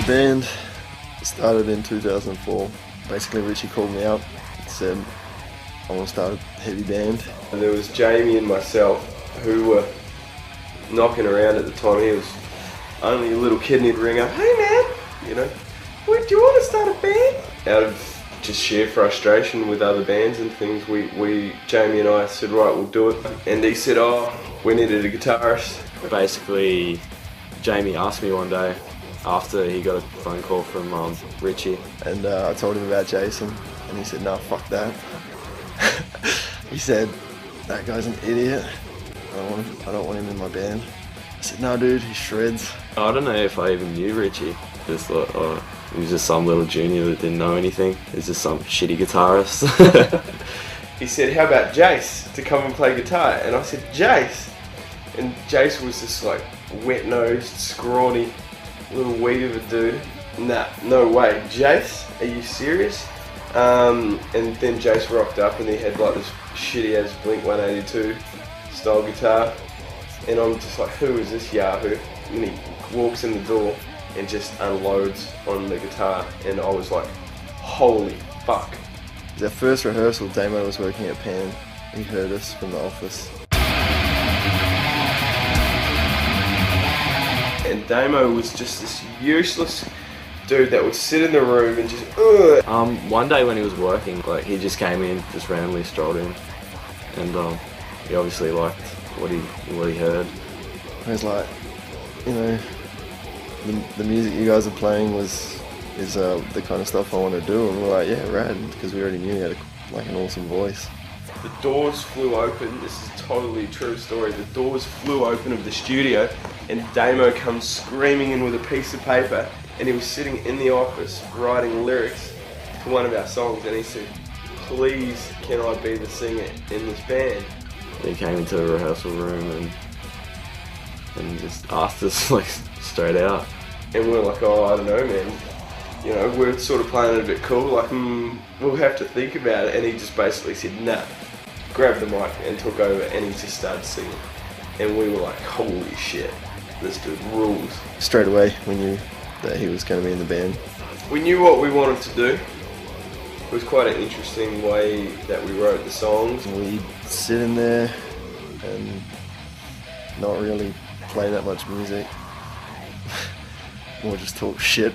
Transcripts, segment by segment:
band started in 2004. Basically, Richie called me up and said, I want to start a heavy band. And there was Jamie and myself who were knocking around at the time. He was only a little kid and he'd ring up, hey man, you know, do you want to start a band? Out of just sheer frustration with other bands and things, Jamie and I said, right, we'll do it. And he said, oh, we needed a guitarist. Basically, Jamie asked me one day after he got a phone call from Richie. And I told him about Jason and he said, no, fuck that. He said, that guy's an idiot. I don't want him in my band. I said, no dude, he shreds. I don't know if I even knew Richie. Just thought, oh, he was just some little junior that didn't know anything. He's just some shitty guitarist. He said, how about Jace to come and play guitar? And I said, Jace? And Jace was this like wet-nosed, scrawny little weed of a dude. Nah, no way. Jace? Are you serious? And then Jace rocked up and he had like this shitty ass Blink 182 style guitar. And I'm just like, who is this Yahoo? And he walks in the door and just unloads on the guitar. And I was like, holy fuck. Our first rehearsal, Damo was working at Pan. He heard us from the office. And Damo was just this useless dude that would sit in the room and just ugh. One day when he was working, like he just came in, just randomly strolled in, and he obviously liked what he heard. He was like, you know, the music you guys are playing is the kind of stuff I want to do, and we're like, yeah, rad, because we already knew he had like an awesome voice. The doors flew open. This is totally a true story. The doors flew open of the studio, and Damo comes screaming in with a piece of paper. And he was sitting in the office writing lyrics to one of our songs, and he said, please, can I be the singer in this band? He came into the rehearsal room and just asked us like straight out. And we were like, oh, I don't know, man. You know, we're sort of playing it a bit cool, like, we'll have to think about it. And he just basically said, nah, grabbed the mic and took over, and he just started singing. And we were like, holy shit, this dude rules. Straight away, we knew that he was going to be in the band. We knew what we wanted to do. It was quite an interesting way that we wrote the songs. We'd sit in there and not really play that much music. Or just talk shit.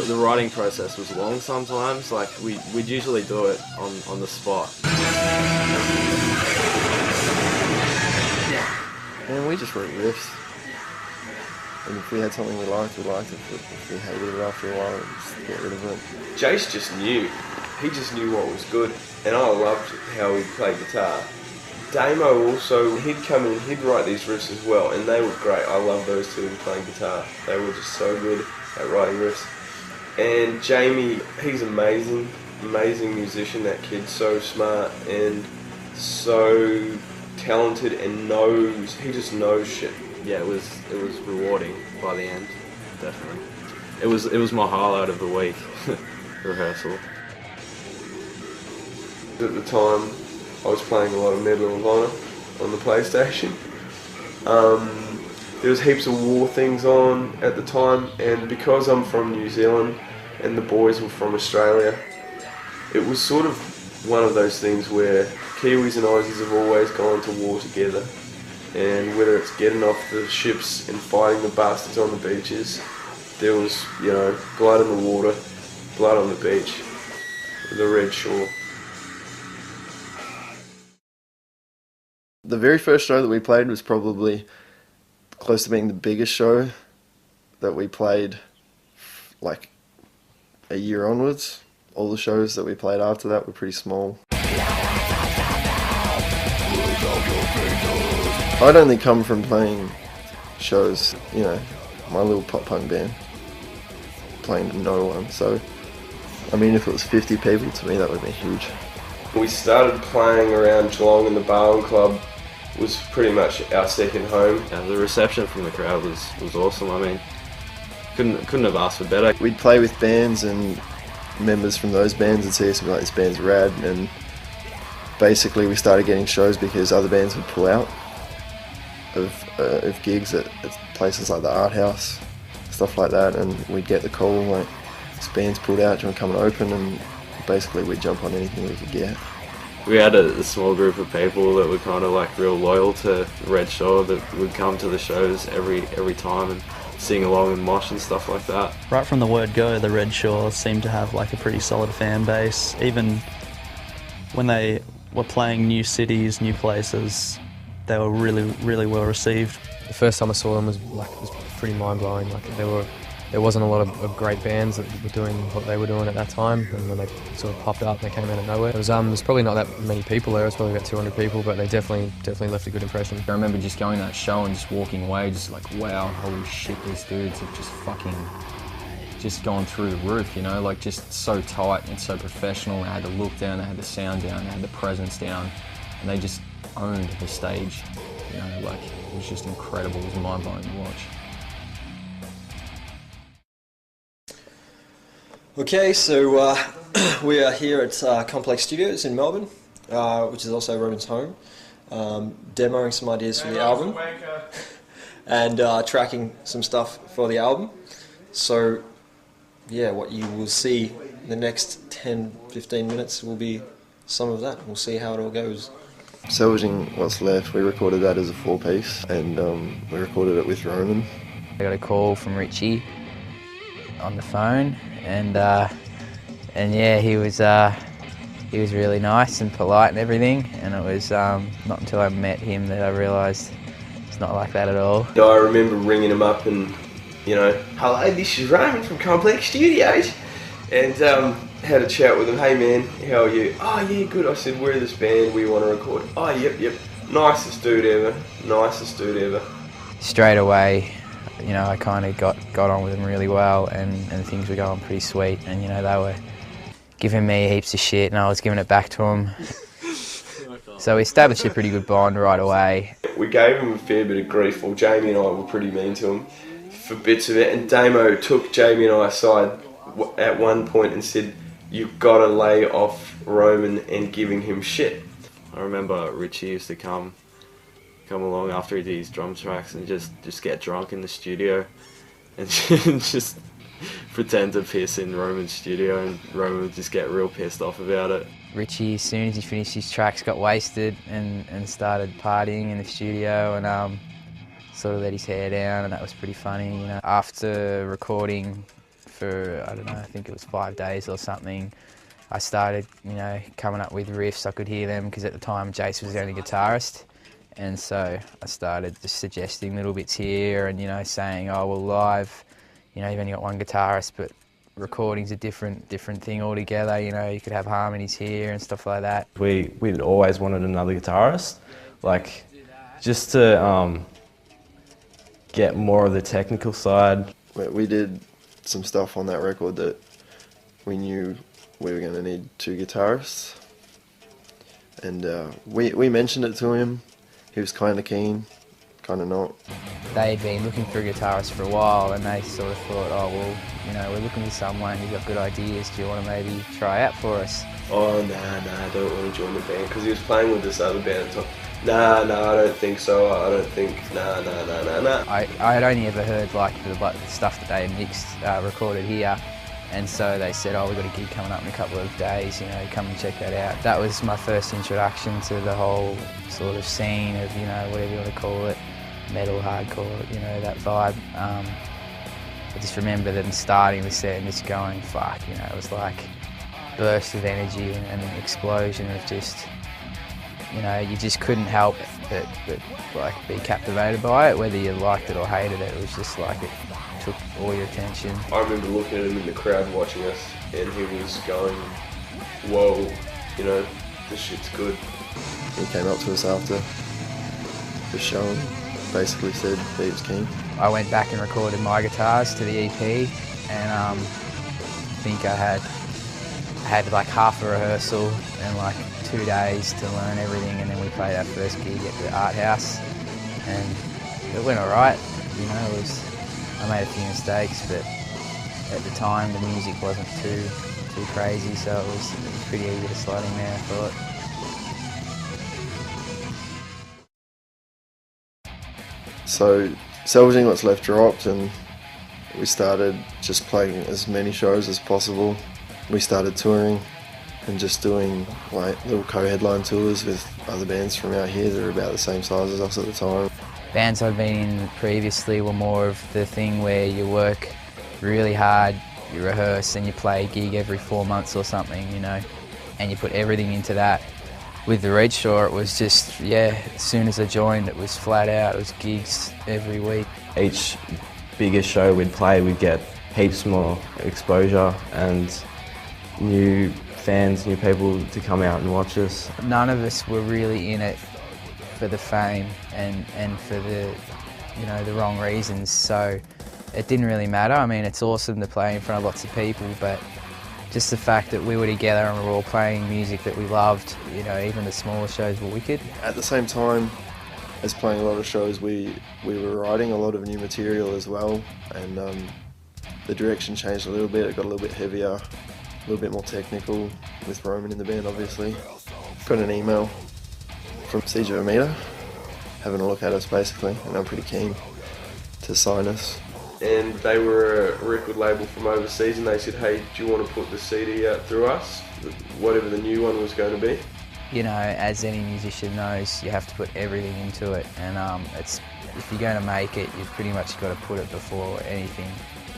The writing process was long sometimes. Like we'd usually do it on the spot. And we just wrote riffs. And if we had something we liked it. If we hated it after a while, we'd just get rid of it. Jace just knew. He just knew what was good. And I loved how he played guitar. Damo also, he'd come in, he'd write these riffs as well, and they were great. I love those two playing guitar. They were just so good at writing riffs. And Jamie, he's amazing musician, that kid, so smart and so talented and he just knows shit. Yeah, it was rewarding by the end, definitely. It was my highlight of the week, rehearsal. At the time, I was playing a lot of Medal of Honor on the PlayStation. There was heaps of war things on at the time, and because I'm from New Zealand and the boys were from Australia, it was sort of one of those things where Kiwis and Aussies have always gone to war together, and whether it's getting off the ships and fighting the bastards on the beaches, there was, you know, blood in the water, blood on the beach, the red shore. The very first show that we played was probably close to being the biggest show that we played, like a year onwards. All the shows that we played after that were pretty small. I'd only come from playing shows, you know, my little pop punk band, playing to no one. So, I mean, if it was 50 people, to me that would be huge. We started playing around Geelong, and the Barwon Club was pretty much our second home. Yeah, the reception from the crowd was awesome. I mean, couldn't have asked for better. We'd play with bands, and members from those bands would see us and be like, this band's rad, and basically we started getting shows because other bands would pull out of gigs at places like the Art House, stuff like that, and we'd get the call like, this band's pulled out, do you want to come and open? And basically we'd jump on anything we could get. We had a small group of people that were kind of like real loyal to Red Shore, that would come to the shows every time and sing along and mosh and stuff like that. Right from the word go, the Red Shore seemed to have like a pretty solid fan base. Even when they were playing new cities, new places, they were really well received. The first time I saw them was pretty mind-blowing. Like there wasn't a lot of great bands that were doing what they were doing at that time, and when they sort of popped up, they came out of nowhere. There's probably not that many people there. It was probably about 200 people, but they definitely left a good impression. I remember just going to that show and just walking away, just like, wow, holy shit, these dudes have just fucking just gone through the roof, you know, like just so tight and so professional. They had the look down, they had the sound down, they had the presence down, and they just owned the stage, you know, like it was just incredible. It was mind-blowing to watch. Okay, so we are here at Complex Studios in Melbourne, which is also Roman's home, demoing some ideas for the album and tracking some stuff for the album. So yeah, what you will see in the next 10-15 minutes will be some of that. We'll see how it all goes. Salvaging What's Left, we recorded that as a 4-piece, and we recorded it with Roman. I got a call from Richie on the phone, and yeah, he was really nice and polite and everything, and it was not until I met him that I realised it's not like that at all. I remember ringing him up and, you know, hello, this is Roman from Complex Studios, and had a chat with him. Hey man, how are you? Oh yeah, good. I said, we're this band, we want to record. Oh yep, nicest dude ever. Straight away, you know, I kind of got on with him really well, and things were going pretty sweet, and you know, they were giving me heaps of shit and I was giving it back to them. So we established a pretty good bond right away. We gave him a fair bit of grief. Well, Jamie and I were pretty mean to him for bits of it, and Damo took Jamie and I aside at one point and said, you've got to lay off Roman and giving him shit. I remember Richie used to come along after he did his drum tracks and just get drunk in the studio and just pretend to piss in Roman's studio, and Roman would just get real pissed off about it. Richie, as soon as he finished his tracks, got wasted and started partying in the studio, and sort of let his hair down, and that was pretty funny. You know, after recording for, I don't know, I think it was 5 days or something, I started, you know, coming up with riffs. I could hear them because at the time Jace was the only guitarist, and so I started just suggesting little bits here and, you know, saying, oh well, live, you know, you've only got one guitarist, but recording's a different thing altogether. You know, you could have harmonies here and stuff like that. We'd always wanted another guitarist, like just to get more of the technical side. We did some stuff on that record that we knew we were going to need 2 guitarists, and we mentioned it to him. He was kind of keen, kind of not. They'd been looking for a guitarist for a while, and they sort of thought, oh well, you know, we're looking for someone who's got good ideas. Do you want to maybe try out for us? Oh nah, I don't want to join the band, because he was playing with this other band at the time. Nah, I don't think so. I don't think. Nah. I had only ever heard like the stuff that they had mixed, recorded here, and so they said, oh, we've got a gig coming up in a couple of days, you know, come and check that out. That was my first introduction to the whole sort of scene of, you know, whatever you want to call it, metal, hardcore, you know, that vibe. I just remember them starting the set and just going, fuck, you know, it was like a burst of energy and an explosion of just, you know, you just couldn't help but like be captivated by it, whether you liked it or hated it. It was just like it took all your attention. I remember looking at him in the crowd watching us, and he was going, whoa, you know, this shit's good. He came up to us after the show and basically said that he was keen. I went back and recorded my guitars to the EP, and I think I had like half a rehearsal and like 2 days to learn everything, and then we played our first gig at the Art House, and it went alright. You know, I made a few mistakes, but at the time the music wasn't too crazy, so it was pretty easy to slot in there, I thought. So Salvaging What's Left dropped, and we started just playing as many shows as possible. We started touring and just doing like little co-headline tours with other bands from out here that are about the same size as us at the time. Bands I've been in previously were more of the thing where you work really hard, you rehearse and you play a gig every 4 months or something, you know, and you put everything into that. With the Red Shore, it was just, yeah, as soon as I joined, it was flat out, it was gigs every week. Each bigger show we'd play, we'd get heaps more exposure and new fans, new people to come out and watch us. None of us were really in it for the fame and for the, you know, the wrong reasons, so it didn't really matter. I mean, it's awesome to play in front of lots of people, but just the fact that we were together and we were all playing music that we loved, you know, even the smaller shows were wicked. At the same time as playing a lot of shows, we were writing a lot of new material as well, and the direction changed a little bit. It got a little bit heavier, a little bit more technical with Roman in the band, obviously. Got an email from Siege of Amida having a look at us basically, and I'm pretty keen to sign us. And they were a record label from overseas, and they said, hey, do you want to put the CD out through us? Whatever the new one was going to be. You know, as any musician knows, you have to put everything into it, and if you're going to make it, you've pretty much got to put it before anything.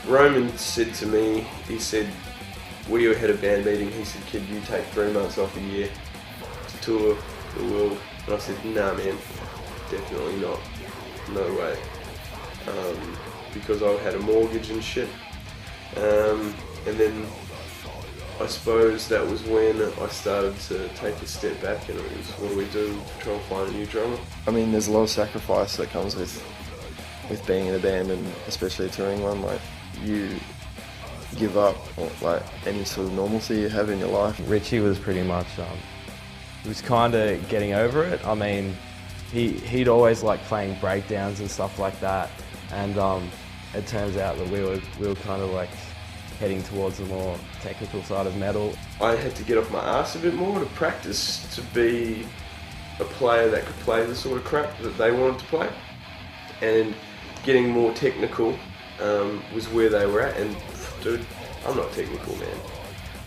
Roman said to me, he said, we had a band meeting, he said, kid, you take 3 months off a year to tour the world. And I said, nah man, definitely not, no way. Because I had a mortgage and shit. And then I suppose that was when I started to take a step back, and it was, what do we do? Try and find a new drummer. I mean, there's a lot of sacrifice that comes with being in a band, and especially a touring one. Like, you give up like any sort of normalcy you have in your life. Richie was pretty much, he was kind of getting over it. I mean, he'd always liked playing breakdowns and stuff like that, and it turns out that we were kind of like heading towards the more technical side of metal. I had to get off my ass a bit more to practice to be a player that could play the sort of crap that they wanted to play, and getting more technical was where they were at. And dude, I'm not technical, man.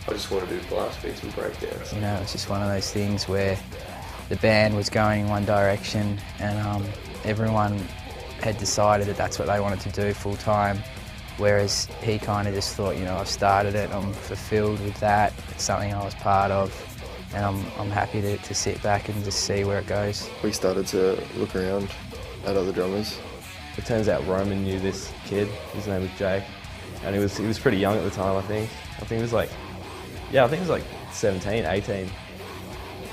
I just want to do blast beats and breakdowns. You know, it's just one of those things where the band was going in one direction, and everyone had decided that that's what they wanted to do full time, whereas he kind of just thought, you know, I've started it, I'm fulfilled with that, it's something I was part of, and I'm happy to sit back and just see where it goes. We started to look around at other drummers. It turns out Roman knew this kid, his name was Jake, and he was pretty young at the time, I think. I think he was like 17, 18.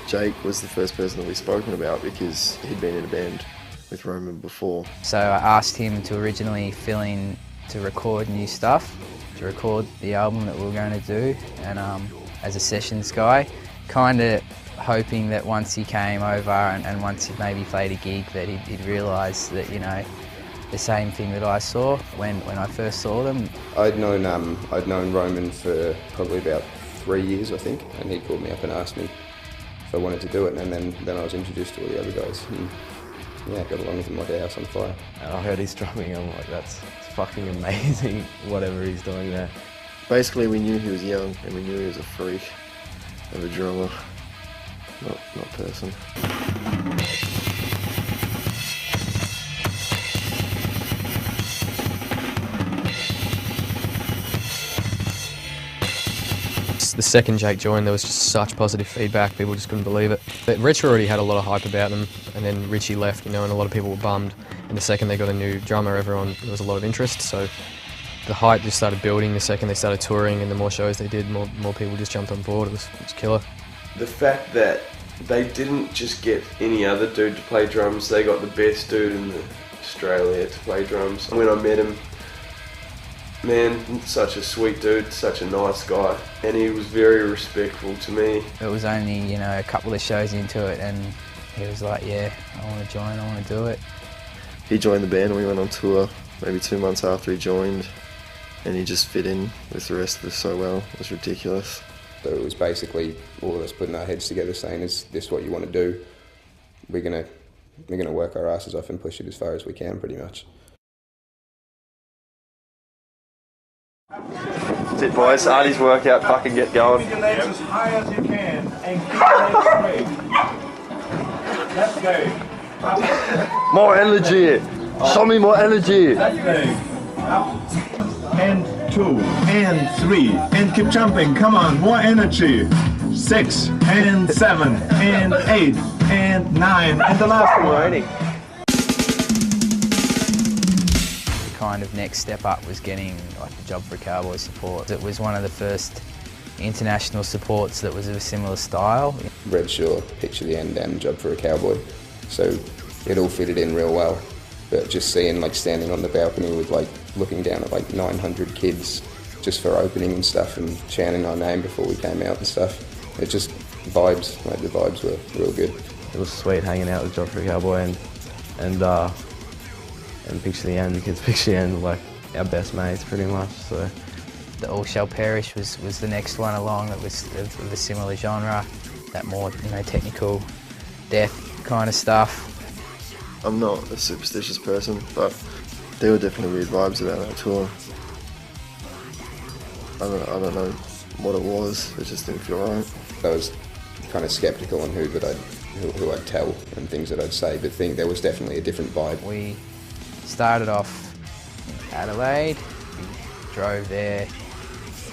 Jake was the first person that we've spoken about because he'd been in a band with Roman before. So I asked him to originally fill in to record new stuff, to record the album that we were going to do, and as a sessions guy, kind of hoping that once he came over and once he maybe played a gig that he'd realise that, you know, the same thing that I saw when I first saw them. I'd known Roman for probably about 3 years, I think, and he called me up and asked me if I wanted to do it, and then I was introduced to all the other guys. And yeah, got along with him like a house on fire. And I heard he's drumming, I'm like, that's fucking amazing, whatever he's doing there. Basically, we knew he was young, and we knew he was a freak of a drummer, not person. The second Jake joined, there was just such positive feedback, people just couldn't believe it. But Retro already had a lot of hype about them, and then Richie left, you know, and a lot of people were bummed. And the second they got a new drummer, there was a lot of interest, so the hype just started building the second they started touring, and the more shows they did, more people just jumped on board. It was killer. The fact that they didn't just get any other dude to play drums, they got the best dude in Australia to play drums. When I met him, man, such a sweet dude, such a nice guy, and he was very respectful to me. It was only, you know, a couple of shows into it, and he was like, yeah, I want to join, I want to do it. He joined the band and we went on tour maybe 2 months after he joined, and he just fit in with the rest of us so well. It was ridiculous. So it was basically all of us putting our heads together saying, is this what you want to do? We're going to we're going to work our asses off and push it as far as we can, pretty much. That's it, boys. Artie's workout. Fucking get going. Keep your legs as high as you can and keep your legs straight. Let's go. More energy. Show me more energy. Let's go. Up. And 2 and 3 and keep jumping. Come on, more energy. 6 and 7 and 8 and 9 and the last one. The kind of next step up was getting like the Job for a Cowboy support. It was one of the first international supports that was of a similar style. Red Shore, Picture the End and Job for a Cowboy. So it all fitted in real well. But just seeing, like, standing on the balcony with, like, looking down at, like, 900 kids just for opening and stuff and chanting our name before we came out and stuff, it just vibes, like, the vibes were real good. It was sweet hanging out with Job for a Cowboy and Picture the End, because Picture the End were, like, our best mates pretty much, so. The All Shall Perish was the next one along that was of a similar genre, that more, you know, technical death kind of stuff. I'm not a superstitious person, but there were definitely weird vibes about that tour. I don't know what it was. It just didn't feel right. I was kind of sceptical on who I'd tell and things that I'd say, but there was definitely a different vibe. We started off in Adelaide. We drove there.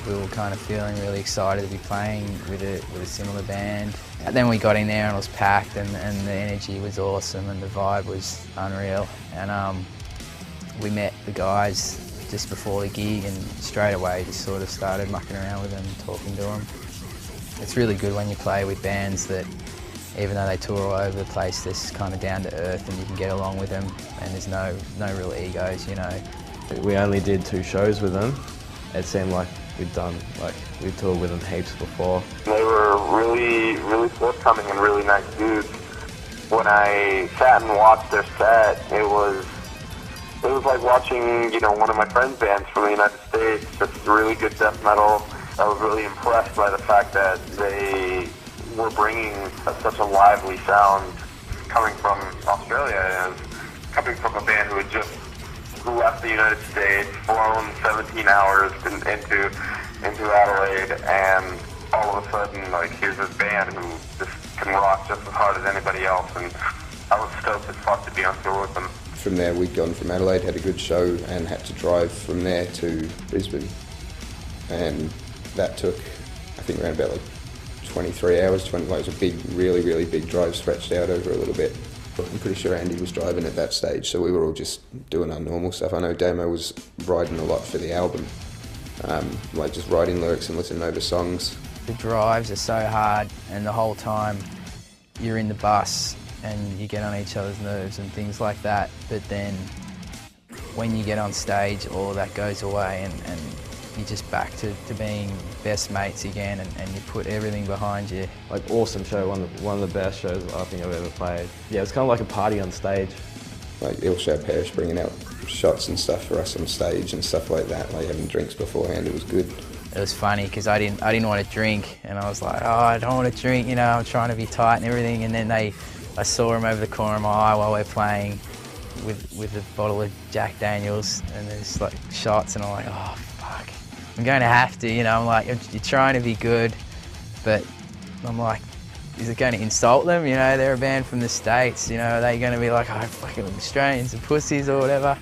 We were kind of feeling really excited to be playing with a similar band. And then we got in there and it was packed, and the energy was awesome and the vibe was unreal. And we met the guys just before the gig and straight away just sort of started mucking around with them, talking to them. It's really good when you play with bands that, even though they tour all over the place, they're just kind of down to earth and you can get along with them and there's no real egos, you know. We only did 2 shows with them. It seemed like we'd toured with them heaps before. They were really, really forthcoming and really nice dudes. When I sat and watched their set, it was like watching, you know, one of my friends' bands from the United States, just really good death metal. I was really impressed by the fact that they were bringing such a lively sound coming from Australia, and coming from a band who had just left the United States, flown 17 hours into Adelaide, and all of a sudden, like, here's this band who just can rock just as hard as anybody else, and I was stoked as fuck to be on tour with them. From there, we'd gone from Adelaide, had a good show, and had to drive from there to Brisbane. And that took, I think, around about like 23 hours. It was a big, really, really big drive, stretched out over a little bit. I'm pretty sure Andy was driving at that stage, so we were all just doing our normal stuff. I know Damo was writing a lot for the album, like just writing lyrics and listening over songs. The drives are so hard, and the whole time you're in the bus and you get on each other's nerves and things like that, but then when you get on stage, all of that goes away and you're just back to being best mates again, and you put everything behind you. Like, awesome show, one of the best shows I think I've ever played. Yeah, it's kind of like a party on stage. Like, All Shall Perish bringing out shots and stuff for us on stage and stuff like that, like having drinks beforehand, it was good. It was funny because I didn't want to drink, and I was like, oh, I don't want to drink, you know, I'm trying to be tight and everything, and then I saw them over the corner of my eye while we're playing with a bottle of Jack Daniels, and there's like shots, and I'm like, oh fuck, I'm going to have to, you know. I'm like, you're trying to be good, but I'm like, is it going to insult them? You know, they're a band from the States, you know, are they going to be like, oh, fucking Australians and pussies or whatever?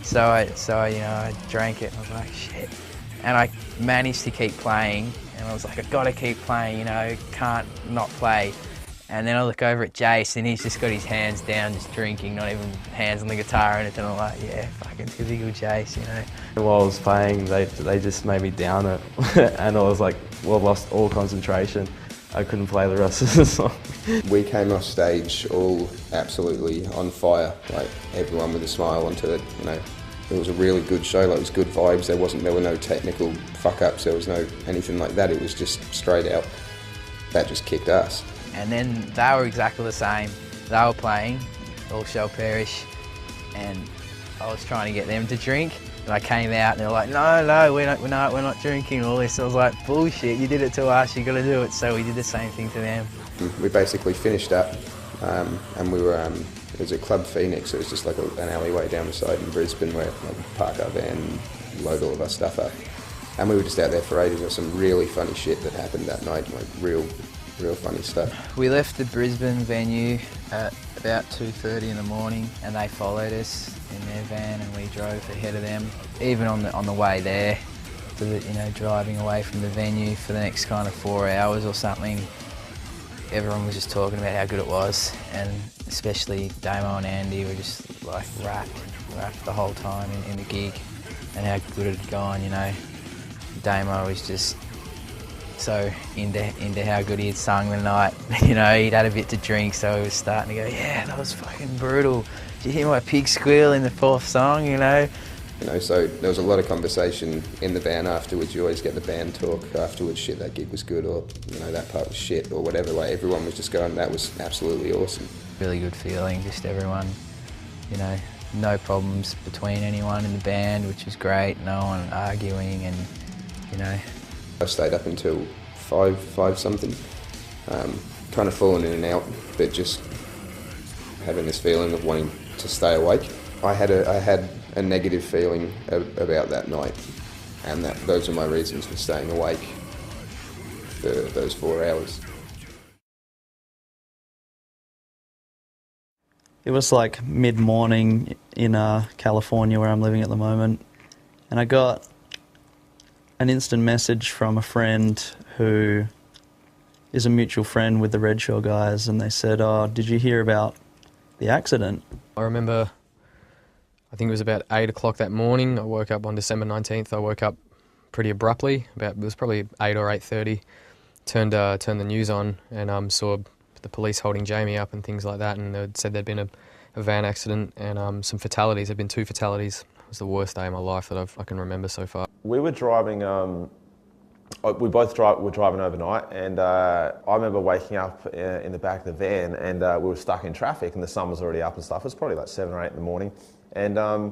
So I you know, I drank it and I was like, shit. And I managed to keep playing, and I was like, I've got to keep playing, you know, can't not play. And then I look over at Jace, and he's just got his hands down, just drinking, not even hands on the guitar or anything. I'm like, yeah, fucking typical Jace, you know. While I was playing, they just made me down it, and I was like, well, lost all concentration. I couldn't play the rest of the song. We came off stage all absolutely on fire, like everyone with a smile onto it, you know. It was a really good show, like it was good vibes. There were no technical fuck-ups, there was no anything like that. It was just straight out. That just kicked ass. And then they were exactly the same. They were playing All Shall Perish, and I was trying to get them to drink, and I came out and they're like, no, we're not drinking, all this. I was like, bullshit, you did it to us, you got to do it. So we did the same thing to them. We basically finished up, and we were, it was at Club Phoenix. It was just like an alleyway down the side in Brisbane where like park our van, load all of our stuff up. And we were just out there for ages. There was some really funny shit that happened that night, like real funny stuff. We left the Brisbane venue at about 2:30 in the morning, and they followed us in their van, and we drove ahead of them. Even on the way there, driving away from the venue for the next kind of 4 hours or something, everyone was just talking about how good it was, and especially Damo and Andy were just like wrapped the whole time in the gig, and how good it had gone. Damo was just so into how good he had sung the night. He'd had a bit to drink, so he was starting to go, yeah, that was fucking brutal. Did you hear my pig squeal in the fourth song, So there was a lot of conversation in the van afterwards. You always get the band talk afterwards, shit, that gig was good, or, that part was shit, or whatever. Like, everyone was just going, that was absolutely awesome. Really good feeling, just everyone, no problems between anyone in the band, which was great, no one arguing, and, I stayed up until 5 something, kind of falling in and out, but just having this feeling of wanting to stay awake. I had a negative feeling about that night, and those are my reasons for staying awake for those 4 hours. It was like mid-morning in California, where I'm living at the moment, and I got an instant message from a friend who is a mutual friend with the Redshaw guys, and they said, "Oh, did you hear about the accident?" I remember, I think it was about 8 o'clock that morning. I woke up on December 19th. I woke up pretty abruptly. It was probably 8 or 8:30. Turned the news on and saw the police holding Jamie up and things like that, and they'd said there'd been a van accident and some fatalities. There'd been 2 fatalities. It was the worst day of my life that I can remember so far. We were driving, we both were driving overnight, and I remember waking up in the back of the van, and we were stuck in traffic, and the sun was already up and stuff. It was probably like 7 or 8 in the morning, and I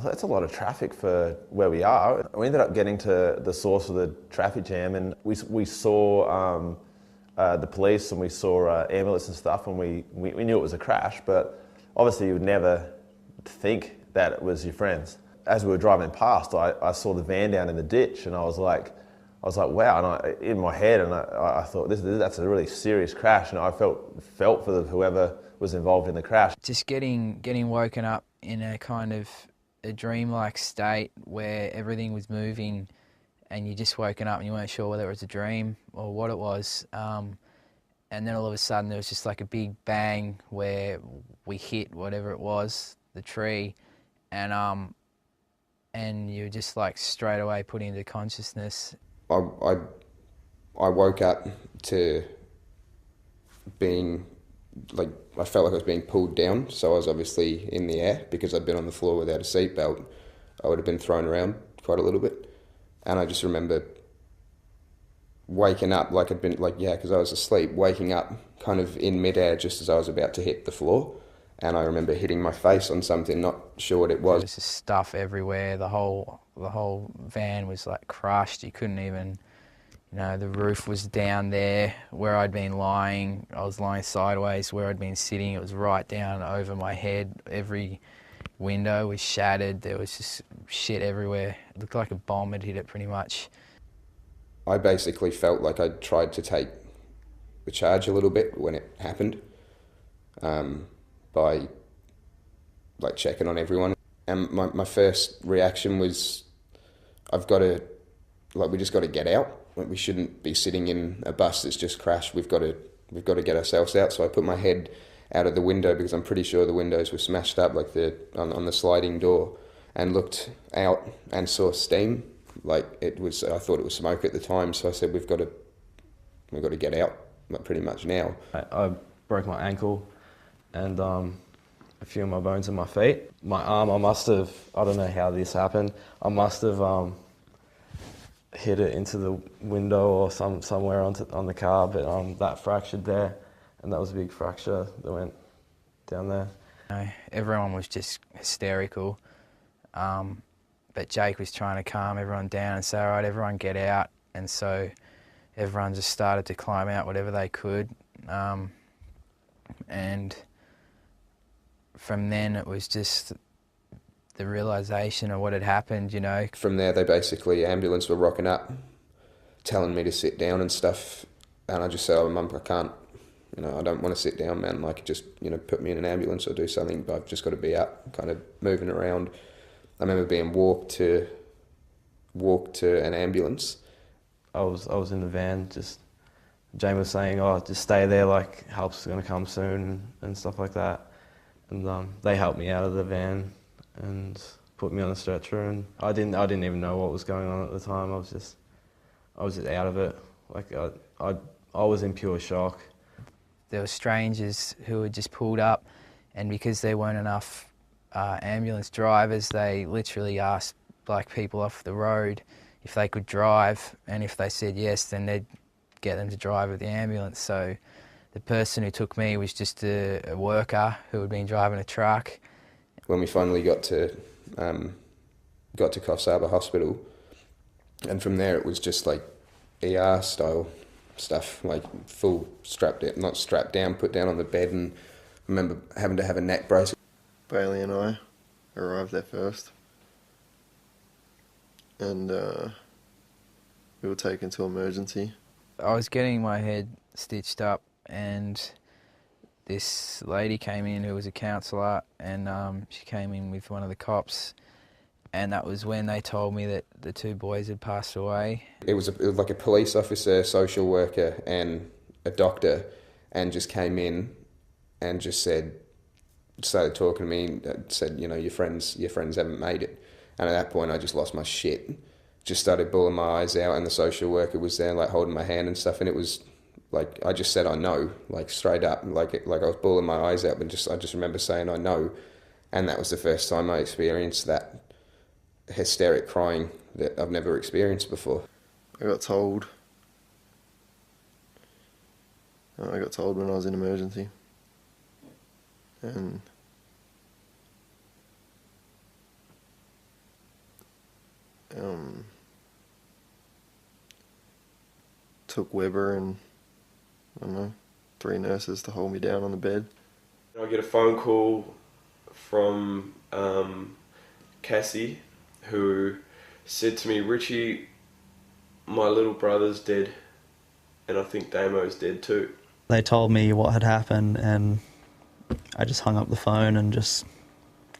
thought, that's a lot of traffic for where we are. We ended up getting to the source of the traffic jam, and we saw the police, and we saw ambulance and stuff, and we knew it was a crash, but obviously you would never think that it was your friends. As we were driving past, I saw the van down in the ditch, and I was like, wow, and in my head, and I thought, that's a really serious crash, and I felt for whoever was involved in the crash. Just getting woken up in a kind of a dreamlike state where everything was moving, and you just woken up and you weren't sure whether it was a dream or what it was. And then all of a sudden there was just like a big bang where we hit whatever it was, the tree, and you were just like straight away put into consciousness. I woke up to being, like, I felt like I was being pulled down, so I was obviously in the air because I'd been on the floor without a seatbelt. I would have been thrown around quite a little bit. And I just remember waking up like I'd been, because I was asleep, waking up kind of in midair just as I was about to hit the floor. And I remember hitting my face on something, not sure what it was. There was just stuff everywhere. The whole van was like crushed. You couldn't even, the roof was down there where I'd been lying. I was lying sideways where I'd been sitting. It was right down over my head. Every window was shattered. There was just shit everywhere. It looked like a bomb had hit it pretty much. I basically felt like I'd tried to take the charge a little bit when it happened. By like checking on everyone. And my first reaction was, we just got to get out. Like, we shouldn't be sitting in a bus that's just crashed. We've got to get ourselves out. So I put my head out of the window because I'm pretty sure the windows were smashed up, like on the sliding door, and looked out and saw steam. I thought it was smoke at the time. So I said, we've got to get out, like, pretty much now. I broke my ankle and a few of my bones in my feet. My arm, I don't know how this happened, I must have hit it into the window or somewhere on the car, but that fractured there, and that was a big fracture that went down there. Everyone was just hysterical, but Jake was trying to calm everyone down and say, all right, everyone get out, and so everyone just started to climb out whatever they could. and from then it was just the realisation of what had happened, you know. From there, they basically, ambulance were rocking up, telling me to sit down and stuff, and I just said, oh, Mum, I can't, you know, I don't want to sit down, man, like, just, you know, put me in an ambulance or do something, but I've just got to be up, kind of moving around. I remember being walked to an ambulance. I was in the van, just, Jane was saying, oh, just stay there, like, help's going to come soon and stuff like that. And they helped me out of the van and put me on a stretcher, and I didn't even know what was going on at the time. I was just out of it. Like I was in pure shock. There were strangers who had just pulled up, and because there weren't enough ambulance drivers, they literally asked like people off the road if they could drive, and if they said yes, then they'd get them to drive with the ambulance. So the person who took me was just a worker who had been driving a truck. When we finally got to Coffs Harbour Hospital, and from there it was just like ER style stuff, like full not strapped down, put down on the bed, and I remember having to have a neck brace. Bailey and I arrived there first, and we were taken to emergency. I was getting my head stitched up, and this lady came in who was a counsellor, and she came in with one of the cops, and that was when they told me that the two boys had passed away. It was like a police officer, social worker, and a doctor, and just came in and just started talking to me, said, you know, your friends haven't made it. And at that point I just lost my shit. Just started bawling my eyes out, and the social worker was there like holding my hand and stuff, and it was like, I just said I know, like straight up, like I was bawling my eyes out, but I just remember saying I know, and that was the first time I experienced that hysteric crying that I've never experienced before. I got told when I was in emergency, and took Weber and, I don't know, 3 nurses to hold me down on the bed. I get a phone call from Cassie, who said to me, Richie, my little brother's dead, and I think Damo's dead too. They told me what had happened, and I just hung up the phone and just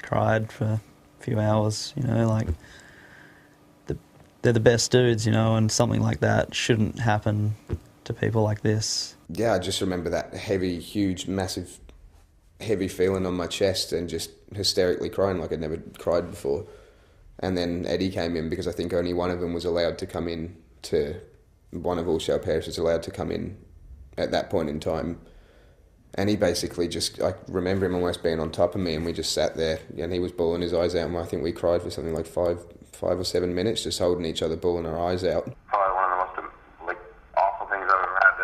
cried for a few hours, you know, like, they're the best dudes, you know, and something like that shouldn't happen to people like this. Yeah, I just remember that heavy, huge, massive, heavy feeling on my chest and just hysterically crying like I'd never cried before. And then Eddie came in, because I think only one of them was allowed to come in one of all show pairs was allowed to come in at that point in time. And he basically just, I remember him almost being on top of me, and we just sat there, and he was bawling his eyes out, and I think we cried for something like 5 or 7 minutes, just holding each other, bawling our eyes out. Probably one of the most awful things I've ever had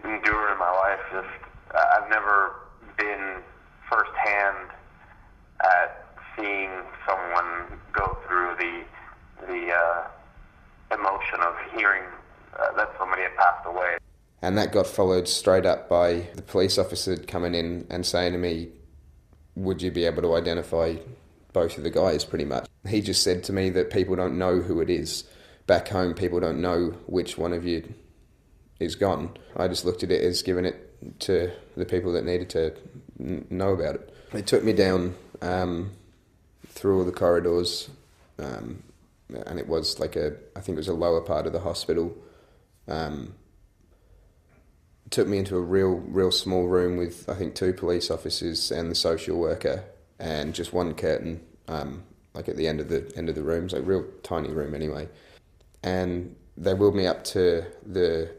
to endure in my life. Just, I've never been firsthand at seeing someone go through the emotion of hearing that somebody had passed away. And that got followed straight up by the police officer coming in and saying to me, would you be able to identify both of the guys, pretty much. He just said to me that people don't know who it is. Back home, people don't know which one of you is gone. I just looked at it as giving it to the people that needed to know about it. They took me down through all the corridors, and it was like I think it was a lower part of the hospital. Took me into a real small room with, I think, 2 police officers and the social worker, and just one curtain, like at the end of the room. It's like a real tiny room anyway. And they wheeled me up to the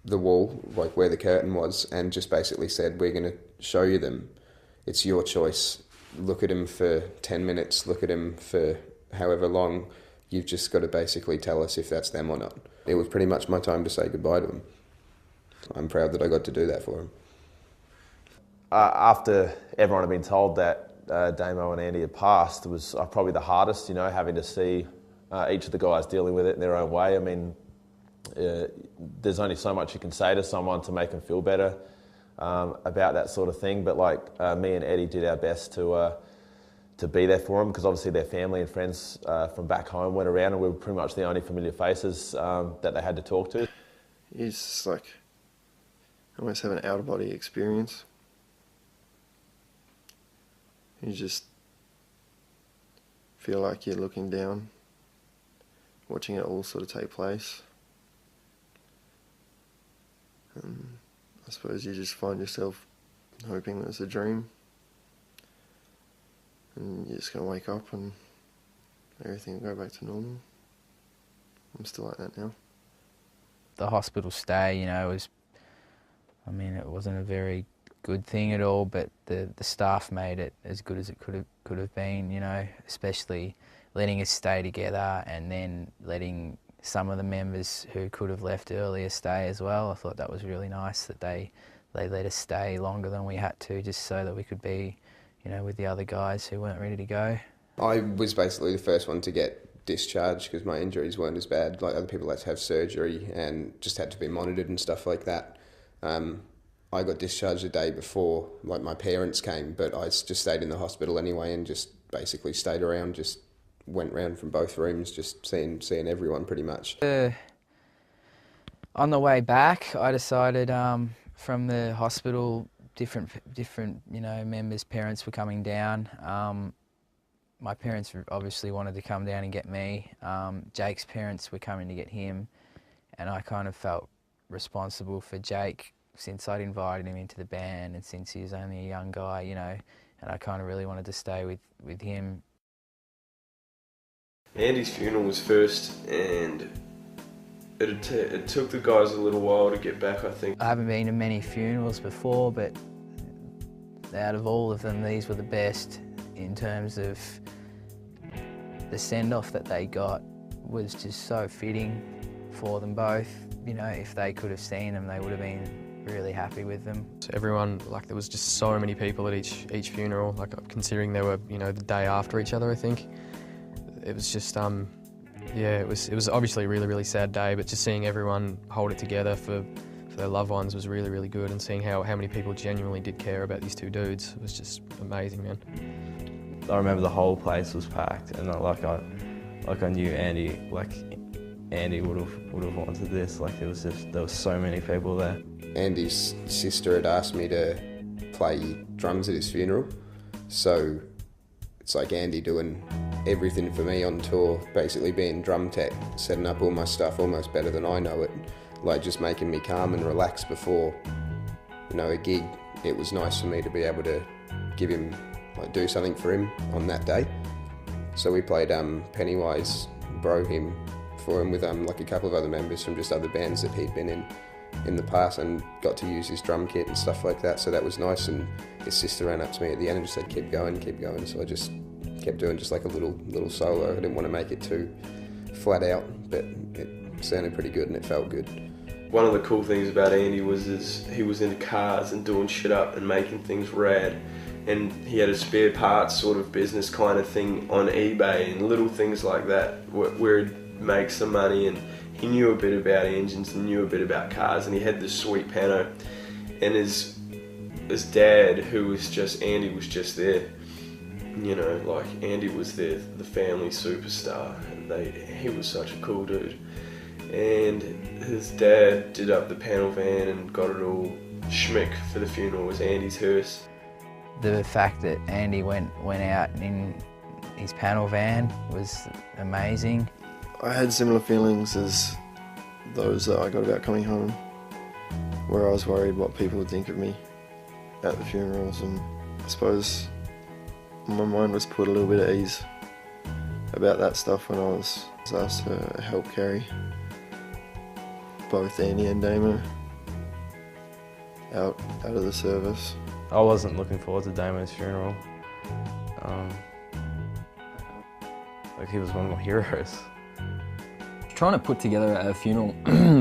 wall, like where the curtain was, and just basically said, we're going to show you them. It's your choice. Look at him for 10 minutes, look at him for however long. You've just got to basically tell us if that's them or not. It was pretty much my time to say goodbye to him. I'm proud that I got to do that for him. After everyone had been told that Damo and Andy had passed, it was probably the hardest, you know, having to see each of the guys dealing with it in their own way. I mean, there's only so much you can say to someone to make them feel better. about that sort of thing. But like me and Eddie did our best to be there for them, because obviously their family and friends from back home went around, and we were pretty much the only familiar faces that they had to talk to. It's just like almost have an out-of-body experience. You just feel like you're looking down, watching it all sort of take place. And I suppose you just find yourself hoping that it's a dream. And you're just going to wake up and everything will go back to normal. I'm still like that now. The hospital stay, you know, it wasn't a very good thing at all, but the staff made it as good as it could have been, you know, especially letting us stay together and then letting some of the members who could have left earlier stay as well. I thought that was really nice that they let us stay longer than we had to, just so that we could be, you know, with the other guys who weren't ready to go. I was basically the first one to get discharged because my injuries weren't as bad. Like, other people had to have surgery and just had to be monitored and stuff like that. I got discharged the day before, like, my parents came, but I just stayed in the hospital anyway and just basically stayed around, just went round from both rooms, just seeing everyone pretty much. On the way back, I decided from the hospital, different you know, members' parents were coming down. My parents obviously wanted to come down and get me. Jake's parents were coming to get him, and I kind of felt responsible for Jake since I'd invited him into the band and since he was only a young guy, you know, and I kind of really wanted to stay with him. Andy's funeral was first, and it took the guys a little while to get back, I think. I haven't been to many funerals before, but out of all of them, these were the best in terms of the send-off that they got was just so fitting for them both. You know, if they could have seen them, they would have been really happy with them. So everyone, like, there was just so many people at each funeral, like, considering they were, you know, the day after each other, I think. It was just, yeah, it was obviously a really, really sad day, but just seeing everyone hold it together for their loved ones was really, really good, and seeing how many people genuinely did care about these two dudes was just amazing, man. I remember the whole place was packed, and I knew Andy, Andy would have wanted this. Like, there were so many people there. Andy's sister had asked me to play drums at his funeral, so it's like Andy doing everything for me on tour, basically being drum tech, setting up all my stuff almost better than I know it, like just making me calm and relax before, you know, a gig. It was nice for me to be able to give him, like, do something for him on that day. So we played Pennywise Bro Him for him with like a couple of other members from just other bands that he'd been in the past, and got to use his drum kit and stuff like that, so that was nice. And his sister ran up to me at the end and just said, keep going, so I just kept doing just like a little solo. I didn't want to make it too flat out, but it sounded pretty good and it felt good. One of the cool things about Andy was he was into cars and doing shit up and making things rad, and he had a spare parts sort of business kind of thing on eBay and little things like that where he'd make some money, and he knew a bit about engines and knew a bit about cars, and he had this sweet piano, and his dad, who was just, Andy was just there, you know, like, Andy was the family superstar, and he was such a cool dude. And his dad did up the panel van and got it all schmick for the funeral. It was Andy's hearse. The fact that Andy went out in his panel van was amazing. I had similar feelings as those that I got about coming home, where I was worried what people would think of me at the funerals, and I suppose my mind was put a little bit at ease about that stuff when I was asked to help carry both Andy and Damo out of the service. I wasn't looking forward to Damo's funeral. Like, he was one of my heroes. Trying to put together a funeral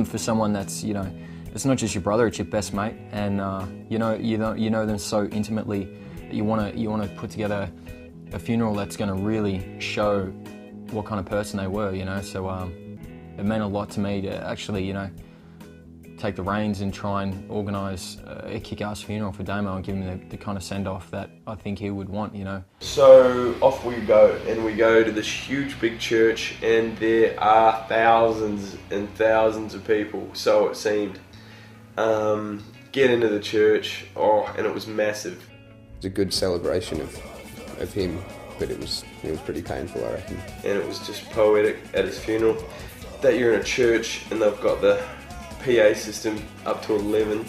for someone that's, you know, it's not just your brother, it's your best mate, and you know them so intimately that you want to put together a funeral that's going to really show what kind of person they were, you know. So it meant a lot to me to actually, you know, take the reins and try and organise a kick-ass funeral for Damo and give him the kind of send-off that I think he would want, you know. So off we go, and we go to this huge big church, and there are thousands and thousands of people, so it seemed. Get into the church, and it was massive. It was a good celebration of him, but it was pretty painful, I reckon. And it was just poetic at his funeral that you're in a church and they've got the PA system up to 11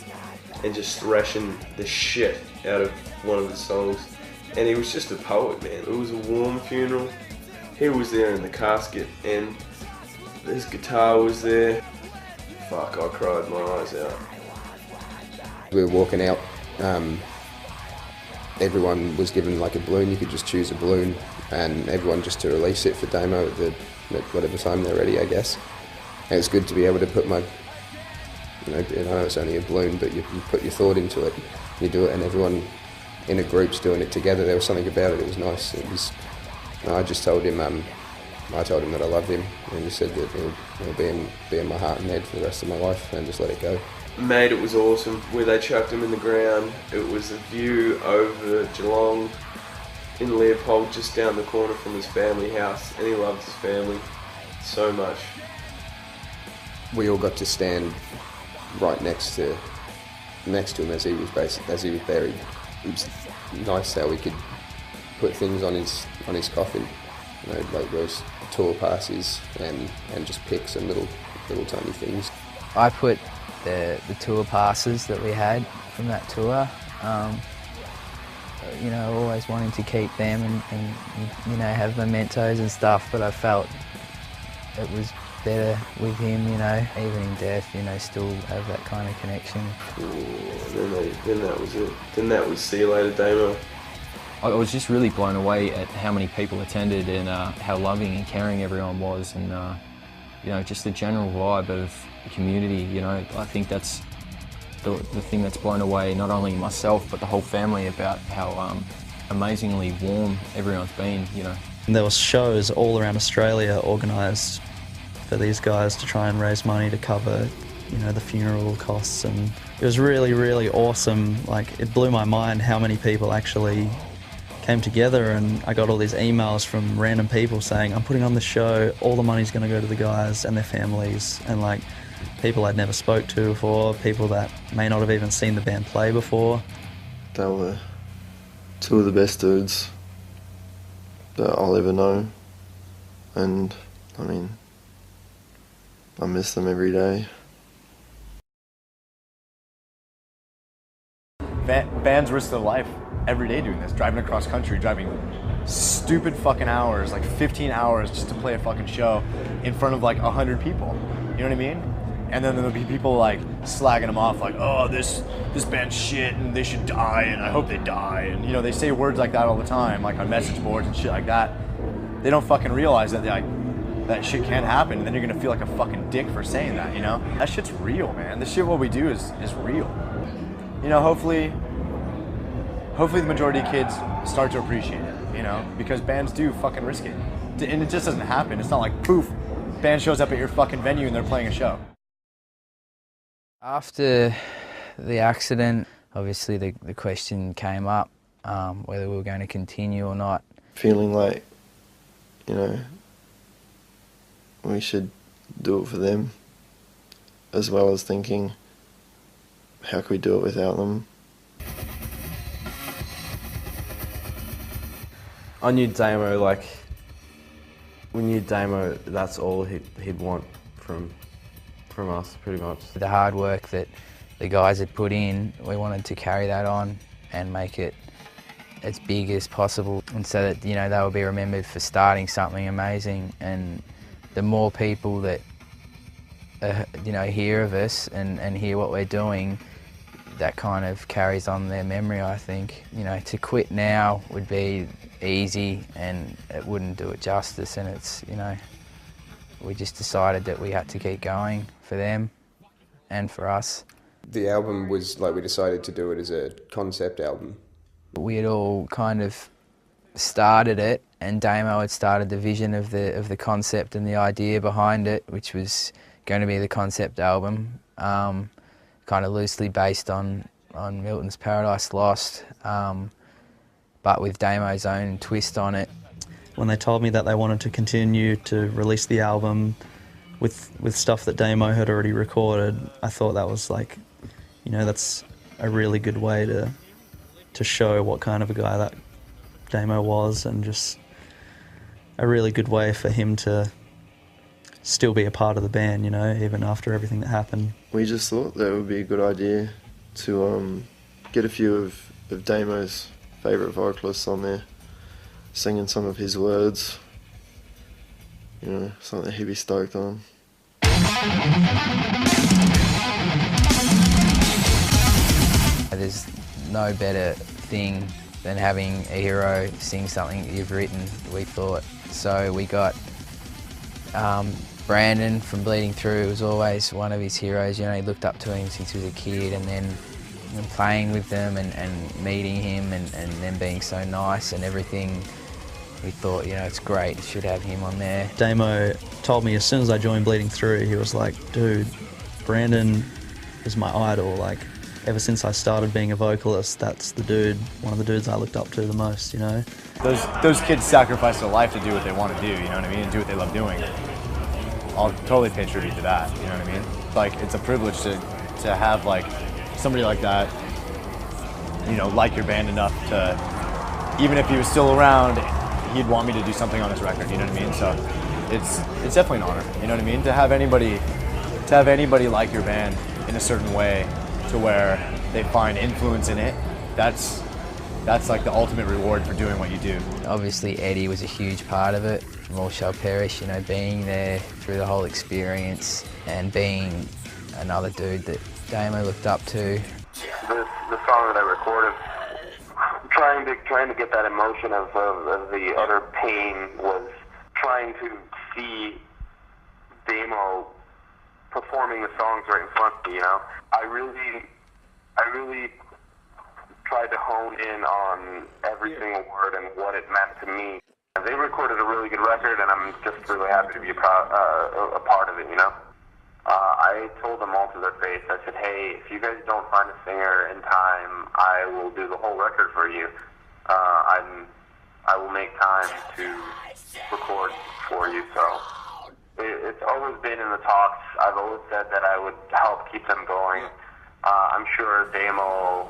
and just thrashing the shit out of one of the songs. And he was just a poet, man. It was a warm funeral. He was there in the casket and his guitar was there. Fuck, I cried my eyes out. We were walking out, everyone was given like a balloon. You could just choose a balloon, and everyone just to release it for Damo at whatever time they're ready, I guess. And it's good to be able to put my, I know it's only a balloon, but you put your thought into it, you do it, and everyone in a group's doing it together. There was something about it, it was nice. I just told him, I told him that I loved him, and he said that he'll be in my heart and head for the rest of my life, and just let it go. Mate, it was awesome. Where they chucked him in the ground, it was a view over Geelong in Leopold, just down the corner from his family house, and he loved his family so much. We all got to stand right next to him as he was buried. It was nice how we could put things on his coffin, like those tour passes and just pics and little tiny things. I put the tour passes that we had from that tour, always wanting to keep them and have mementos and stuff, but I felt it was better with him, even in death, still have that kind of connection. Then that was it. Then that was see you later, Damo. I was just really blown away at how many people attended and how loving and caring everyone was, and just the general vibe of the community. I think that's the thing that's blown away not only myself but the whole family about how amazingly warm everyone's been. And there was shows all around Australia organised for these guys to try and raise money to cover, the funeral costs, and it was really, really awesome. Like, it blew my mind how many people actually came together, and I got all these emails from random people saying, I'm putting on this show, all the money's going to go to the guys and their families, and like people I'd never spoke to before, people that may not have even seen the band play before. They were two of the best dudes that I'll ever know, and I miss them every day. Bands risk their life every day doing this, driving across country, driving stupid fucking hours, like 15 hours just to play a fucking show in front of like 100 people. You know what I mean? And then there'll be people like slagging them off, like, oh, this band's shit and they should die and I hope they die. And they say words like that all the time, like on message boards and shit like that. They don't fucking realize that that shit can't happen, and then you're gonna feel like a fucking dick for saying that, That shit's real, man. This shit, what we do is real. Hopefully the majority of kids start to appreciate it, because bands do fucking risk it. And it just doesn't happen. It's not like, poof, band shows up at your fucking venue and they're playing a show. After the accident, obviously the question came up whether we were going to continue or not. Feeling like, we should do it for them, as well as thinking, how could we do it without them? I knew Damo, we knew Damo, that's all he'd want from us, pretty much. The hard work that the guys had put in, we wanted to carry that on and make it as big as possible, and so that, they would be remembered for starting something amazing. And the more people that, hear of us and hear what we're doing, that kind of carries on their memory, I think. To quit now would be easy and it wouldn't do it justice, and it's, we just decided that we had to keep going for them and for us. The album was we decided to do it as a concept album. We had all kind of started it, and Damo had started the vision of the concept and the idea behind it, which was going to be the concept album. kind of loosely based on Milton's Paradise Lost, but with Damo's own twist on it. When they told me that they wanted to continue to release the album with stuff that Damo had already recorded, I thought that was like, you know, that's a really good way to show what kind of a guy that Damo was, and just a really good way for him to still be a part of the band, you know, even after everything that happened. We just thought that it would be a good idea to get a few of Damo's favourite vocalists on there, singing some of his words, you know, something he'd be stoked on. There's no better thing than having a hero sing something that you've written, we thought. So we got Brandon from Bleeding Through was always one of his heroes. You know, he looked up to him since he was a kid, and then playing with them and meeting him and them being so nice and everything, we thought, you know, it's great, should have him on there. Damo told me as soon as I joined Bleeding Through, he was like, dude, Brandon is my idol. Like, ever since I started being a vocalist, that's the dude, one of the dudes I looked up to the most, you know? Those kids sacrifice their life to do what they want to do, you know what I mean, and do what they love doing. I'll totally pay tribute to that, you know what I mean? Like, it's a privilege to have, like, somebody like that, you know, like your band enough to, even if he was still around, he'd want me to do something on his record, you know what I mean? So it's definitely an honor, you know what I mean? To have anybody like your band in a certain way to where they find influence in it, that's like the ultimate reward for doing what you do. Obviously Eddie was a huge part of it, from All Shall Perish, you know, being there through the whole experience and being another dude that Damo looked up to. The song that I recorded, trying to get that emotion of the utter pain, was trying to see Damo performing the songs right in front of me, you know. I really tried to hone in on every single word and what it meant to me. They recorded a really good record, and I'm just really happy to be a part of it, you know. I told them all to their face, I said, hey, if you guys don't find a singer in time, I will do the whole record for you. I will make time to record for you, so it's always been in the talks. I've always said that I would help keep them going. I'm sure Damo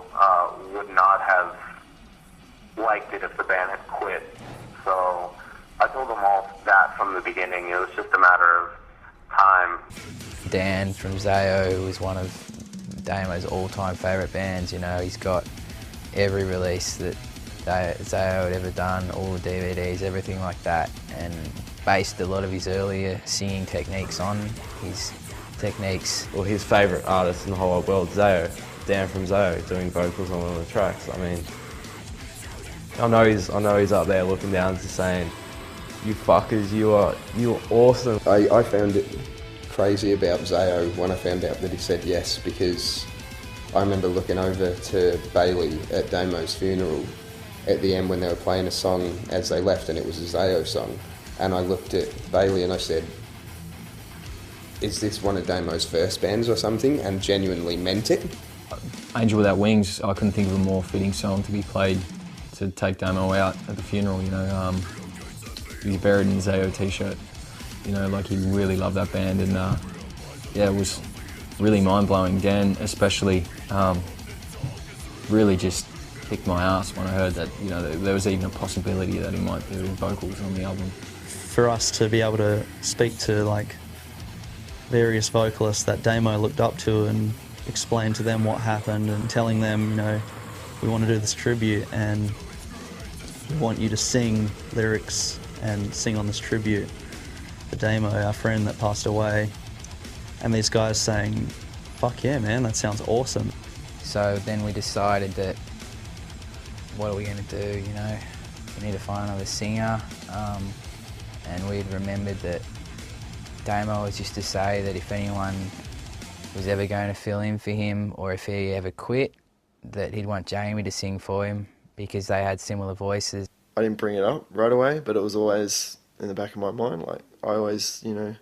would not have liked it if the band had quit, so I told them all that from the beginning. It was just a matter of time. Dan from Zayo was one of Damo's all-time favourite bands, you know. He's got every release that Zayo had ever done, all the DVDs, everything like that, and based a lot of his earlier singing techniques on his techniques. Well, his favourite artist in the whole wide world, Zayo, Dan from Zayo, doing vocals on one of the tracks. I mean, I know he's up there looking down to saying, you fuckers, you're awesome. I found it crazy about Zayo when I found out that he said yes, because I remember looking over to Bailey at Damo's funeral at the end when they were playing a song as they left, and it was a Zayo song, and I looked at Bailey and I said, is this one of Damo's first bands or something, and genuinely meant it. Angel Without Wings, I couldn't think of a more fitting song to be played to take Damo out at the funeral, you know. He was buried in a Zayo t-shirt, you know, like he really loved that band, and yeah, it was really mind-blowing. Dan especially really just kicked my ass when I heard that, you know, there was even a possibility that he might do vocals on the album. For us to be able to speak to like various vocalists that Damo looked up to and explain to them what happened, and telling them, you know, we want to do this tribute and we want you to sing lyrics and sing on this tribute for Damo, our friend that passed away. And these guys saying, fuck yeah, man, that sounds awesome. So then we decided that, what are we going to do, you know? We need to find another singer. And we'd remembered that Damo always used to say that if anyone was ever going to fill in for him, or if he ever quit, that he'd want Jamie to sing for him because they had similar voices. I didn't bring it up right away, but it was always in the back of my mind. Like, I always, you know,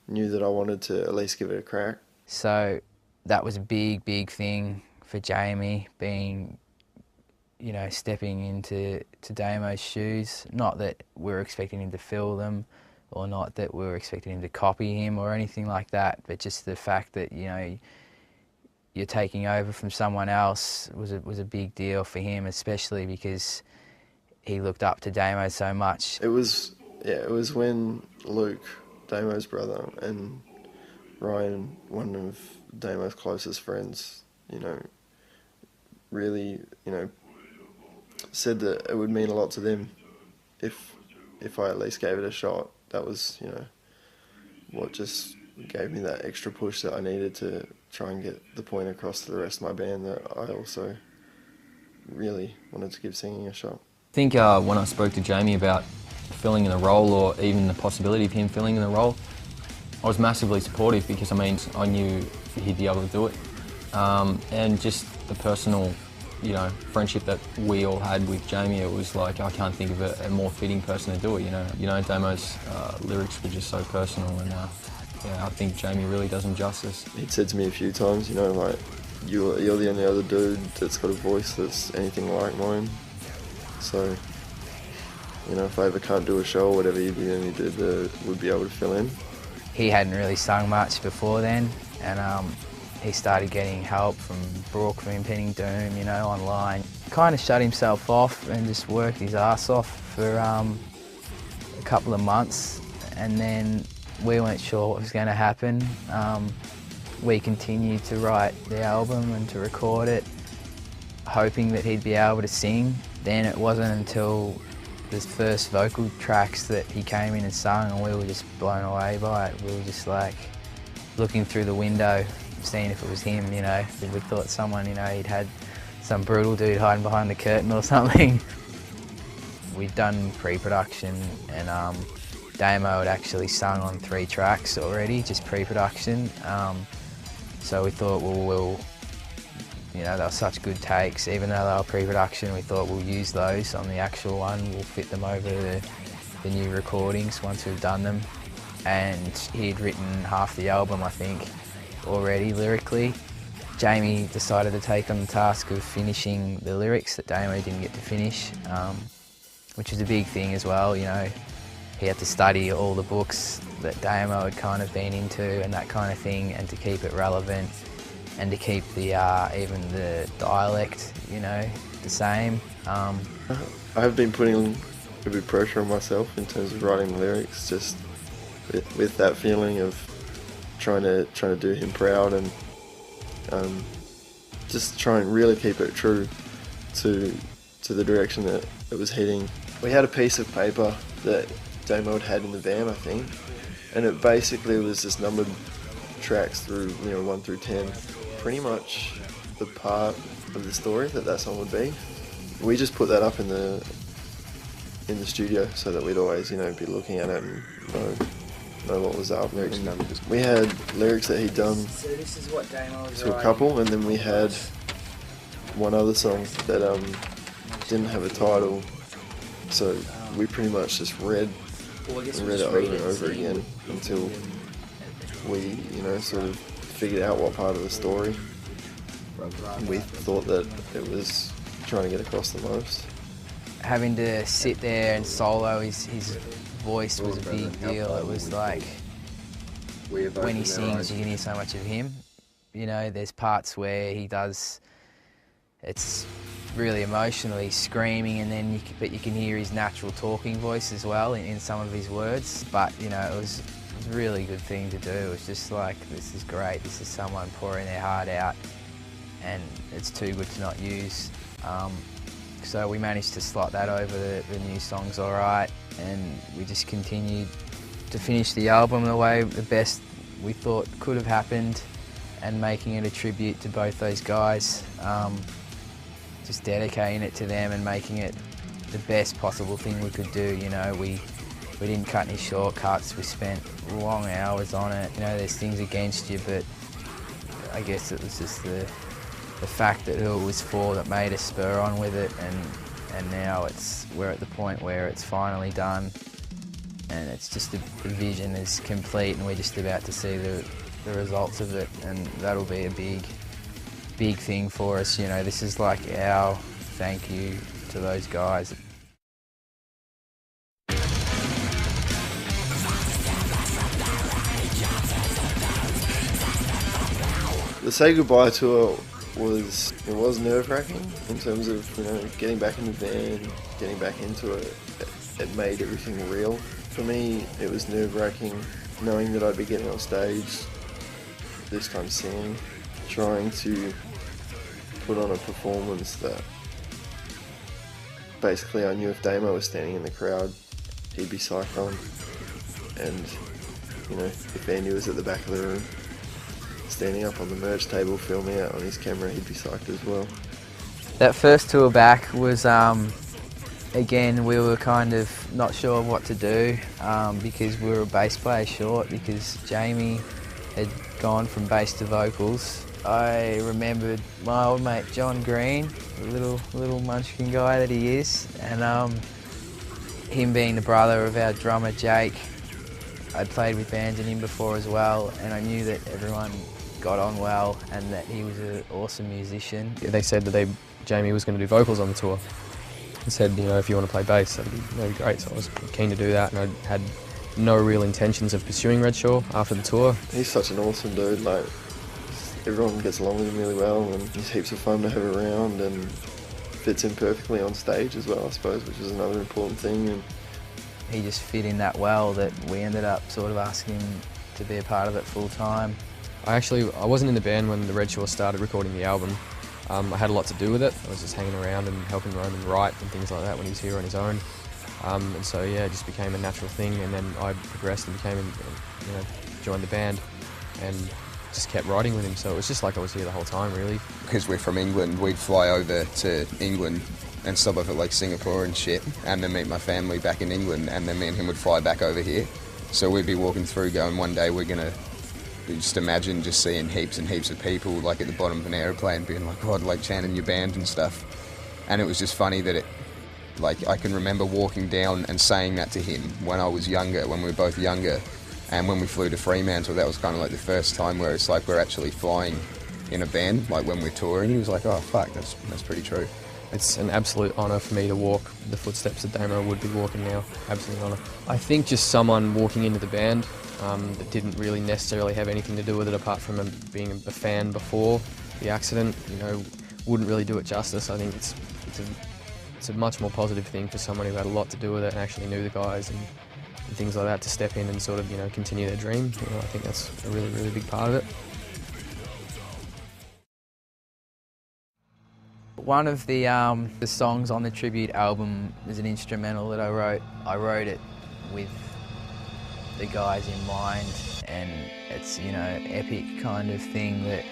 knew that I wanted to at least give it a crack. So that was a big, big thing for Jamie, being, you know, stepping into Damo's shoes. Not that we were expecting him to fill them, or not that we were expecting him to copy him or anything like that, but just the fact that, you know, you're taking over from someone else was a big deal for him, especially because he looked up to Damo so much. It was when Luke, Damo's brother, and Ryan, one of Damo's closest friends, you know, really, you know, said that it would mean a lot to them if I at least gave it a shot. That was, you know, what just gave me that extra push that I needed to try and get the point across to the rest of my band that I also really wanted to give singing a shot. I think when I spoke to Jamie about filling in the role, or even the possibility of him filling in the role, I was massively supportive, because I mean, I knew he'd be able to do it. And just the personal, you know, friendship that we all had with Jamie, it was like, I can't think of a more fitting person to do it, you know. Damo's lyrics were just so personal, and yeah, I think Jamie really does him justice. He'd said to me a few times, you know, like, you're the only other dude that's got a voice that's anything like mine. So, you know, if I ever can't do a show or whatever, you'd be the only dude that would be able to fill in. He hadn't really sung much before then, and he started getting help from Brooke from Impending Doom, you know, online. Kind of shut himself off and just worked his ass off for a couple of months, and then we weren't sure what was going to happen. We continued to write the album and to record it, hoping that he'd be able to sing. Then it wasn't until the first vocal tracks that he came in and sung, and we were just blown away by it. We were just like looking through the window, seeing if it was him, you know. We thought someone, you know, he'd had some brutal dude hiding behind the curtain or something. We'd done pre-production, and Damo had actually sung on 3 tracks already, just pre-production. So we thought, well, you know, they were such good takes, even though they were pre-production, we thought we'll use those on the actual one, we'll fit them over the new recordings once we've done them. And he'd written half the album, I think, already lyrically. Jamie decided to take on the task of finishing the lyrics that Damo didn't get to finish, which was a big thing as well, you know. He had to study all the books that Damo had kind of been into and that kind of thing, and to keep it relevant, and to keep the even the dialect, you know, the same. I have been putting a bit of pressure on myself in terms of writing lyrics, just with that feeling of trying to do him proud, and just try and really keep it true to the direction that it was heading. We had a piece of paper that Damo had in the van, I think, and it basically was just numbered tracks through, you know, 1 through 10, pretty much the part of the story that song would be. We just put that up in the studio so that we'd always, you know, be looking at it and know what was up. We had lyrics that he'd done So this is what Damo was to a couple, and then we had one other song that didn't have a title, so we pretty much just read it over and over again until we, you know, sort of figured out what part of the story we thought that it was trying to get across the most. Having to sit there and solo his voice was a big deal. It was like, when he sings, you can hear so much of him. You know, there's parts where he does, it's really emotional, he's screaming, and then you can hear his natural talking voice as well in some of his words. But, you know, it was a really good thing to do. It was just like, this is great, this is someone pouring their heart out, and it's too good to not use. So we managed to slot that over the new songs all right, and we just continued to finish the album the best we thought could have happened, and making it a tribute to both those guys. Just dedicating it to them and making it the best possible thing we could do. You know, we didn't cut any shortcuts, we spent long hours on it. You know, there's things against you, but I guess it was just the fact that who it was for that made us spur on with it, and now we're at the point where it's finally done, and it's just the vision is complete, and we're just about to see the the results of it, and that'll be a big thing for us. You know, this is like our thank you to those guys. The Say Goodbye tour was nerve-wracking in terms of, you know, getting back in the van, getting back into it. It made everything real. For me, it was nerve-wracking knowing that I'd be getting on stage, this time singing, trying to put on a performance that basically I knew if Damo was standing in the crowd, he'd be psyched on. And, you know, if Andy was at the back of the room, standing up on the merch table, filming out on his camera, he'd be psyched as well. That first tour back was, again, we were kind of not sure what to do because we were a bass player short because Jamie had gone from bass to vocals. I remembered my old mate John Green, the little munchkin guy that he is, and him being the brother of our drummer Jake. I'd played with bands and him before as well, and I knew that everyone got on well and that he was an awesome musician. Yeah, they said that Jamie was going to do vocals on the tour. He said, you know, if you want to play bass, that'd be great. So I was keen to do that, and I had no real intentions of pursuing Redshaw after the tour. He's such an awesome dude. Like, everyone gets along with him really well, and he's heaps of fun to have around, and fits in perfectly on stage as well, I suppose, which is another important thing. And he just fit in that well that we ended up sort of asking him to be a part of it full time. I wasn't in the band when the Redshaw started recording the album. I had a lot to do with it. I was just hanging around and helping Roman write and things like that when he was here on his own. And so yeah, it just became a natural thing. And then I progressed and joined the band, and just kept writing with him. So it was just like I was here the whole time, really. Because we're from England, we'd fly over to England and stop off at like Singapore and shit, and then meet my family back in England, and then me and him would fly back over here. So we'd be walking through going, one day we're gonna just imagine just seeing heaps and heaps of people like at the bottom of an aeroplane being like, God, like chanting your band and stuff. And it was just funny that I can remember walking down and saying that to him when I was younger, when we were both younger. And when we flew to Fremantle, that was kind of like the first time where it's like we're actually flying in a band, like when we're touring. He was like, oh fuck, that's pretty true. It's an absolute honour for me to walk the footsteps that Damo would be walking now. Absolute honour. I think just someone walking into the band that didn't really necessarily have anything to do with it apart from being a fan before the accident, you know, wouldn't really do it justice. I think it's a much more positive thing for someone who had a lot to do with it and actually knew the guys and things like that to step in and sort of, you know, continue their dream. You know, I think that's a really, really big part of it. One of the songs on the tribute album is an instrumental that I wrote. I wrote it with the guys in mind, and it's, you know, epic kind of thing that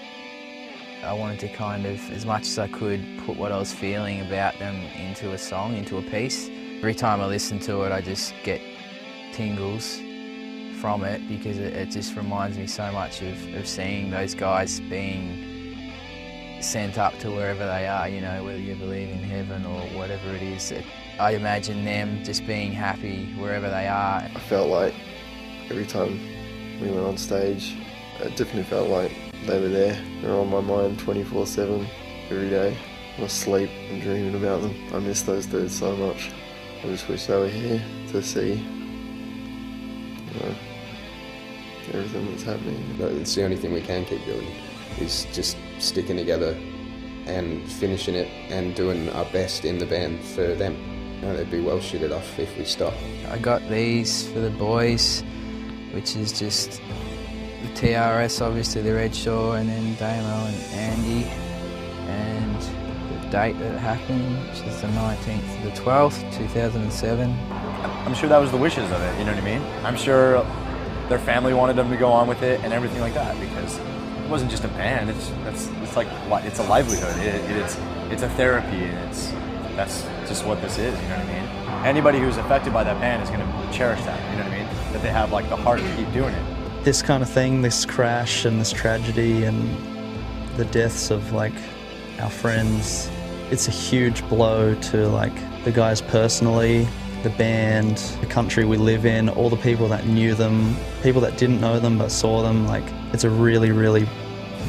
I wanted to kind of, as much as I could, put what I was feeling about them into a song, into a piece. Every time I listen to it, I just get tingles from it because it just reminds me so much of seeing those guys being sent up to wherever they are, you know, whether you believe in heaven or whatever it is. I imagine them just being happy wherever they are. I felt like every time we went on stage, it definitely felt like they were there. They were on my mind 24/7 every day. I was asleep and dreaming about them. I miss those dudes so much. I just wish they were here to see, you know, everything that's happening. It's the only thing we can keep doing, is just sticking together and finishing it and doing our best in the band for them. You know, they'd be well shitted off if we stop. I got these for the boys, which is just the TRS, obviously the Redshaw, and then Damo and Andy, and the date that it happened, which is the 19th to the 12th, 2007. I'm sure that was the wishes of it, you know what I mean? I'm sure their family wanted them to go on with it and everything like that, because it wasn't just a band, it's a livelihood, it's a therapy, and that's just what this is, you know what I mean? Anybody who's affected by that band is going to cherish that, you know what I mean? That they have like the heart to keep doing it. This kind of thing, this crash and this tragedy and the deaths of like our friends, it's a huge blow to like the guys personally, the band, the country we live in, all the people that knew them, people that didn't know them but saw them. Like, it's a really, really,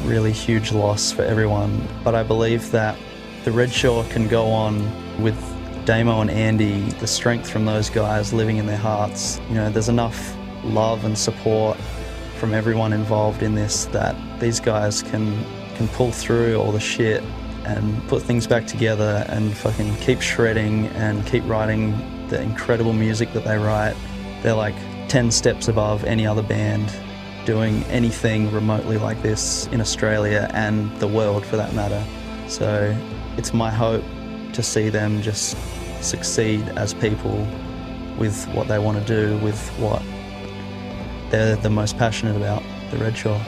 really huge loss for everyone. But I believe that the Red Shore can go on with Damo and Andy, the strength from those guys living in their hearts. You know, there's enough love and support from everyone involved in this that these guys can pull through all the shit and put things back together and fucking keep shredding and keep writing the incredible music that they write. They're like 10 steps above any other band doing anything remotely like this in Australia and the world for that matter. So it's my hope to see them just succeed as people with what they want to do, with what they're the most passionate about, the Red Shore.